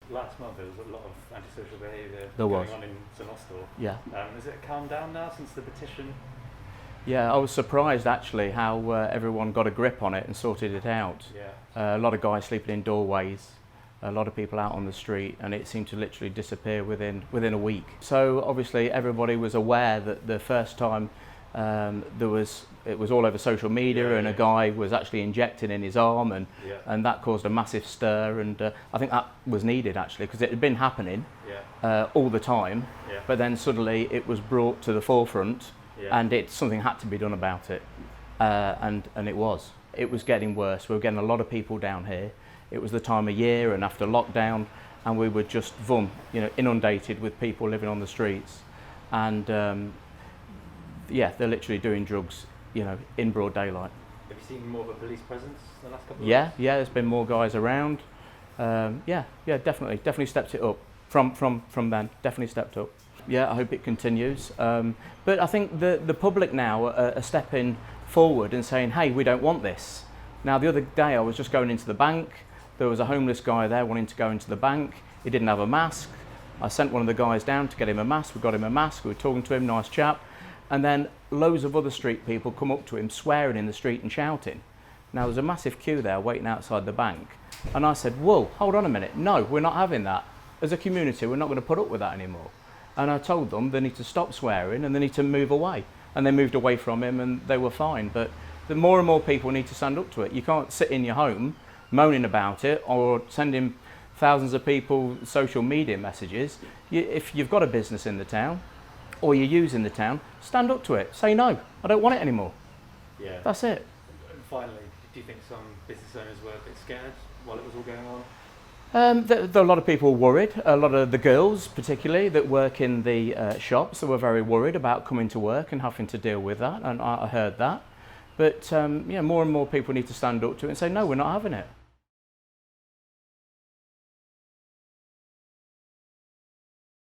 last month there was a lot of antisocial behaviour going on in St Austell. Yeah. Has it calmed down now since the petition? Yeah, I was surprised actually how everyone got a grip on it and sorted it out. Yeah. A lot of guys sleeping in doorways, a lot of people out on the street, and it seemed to literally disappear within a week. So obviously everybody was aware that the first time it was all over social media, and a guy was actually injecting in his arm, and that caused a massive stir, and I think that was needed actually, because it had been happening all the time, but then suddenly it was brought to the forefront, and something had to be done about it, and it was getting worse. We were getting a lot of people down here. It was the time of year and after lockdown, and we were just inundated with people living on the streets, and they're literally doing drugs, in broad daylight. Have you seen more of a police presence in the last couple of months? Yeah, there's been more guys around. Definitely stepped it up from then. Definitely stepped up. Yeah, I hope it continues. But I think the public now are stepping forward and saying, hey, we don't want this. Now, the other day I was just going into the bank. There was a homeless guy there wanting to go into the bank. He didn't have a mask. I sent one of the guys down to get him a mask. We got him a mask. We were talking to him, nice chap. And then loads of other street people come up to him swearing in the street and shouting. Now, there's a massive queue there waiting outside the bank. And I said, whoa, hold on a minute. No, we're not having that. As a community, we're not going to put up with that anymore. And I told them they need to stop swearing and they need to move away. And they moved away from him and they were fine. But the more and more people need to stand up to it. You can't sit in your home moaning about it or sending thousands of people social media messages. If you've got a business in the town or you're using the town, stand up to it. Say no, I don't want it anymore. Yeah. That's it. And finally, do you think some business owners were a bit scared while it was all going on? A lot of people were worried. A lot of the girls, particularly, that work in the shops, they were very worried about coming to work and having to deal with that, and I heard that. But more and more people need to stand up to it and say, no, we're not having it.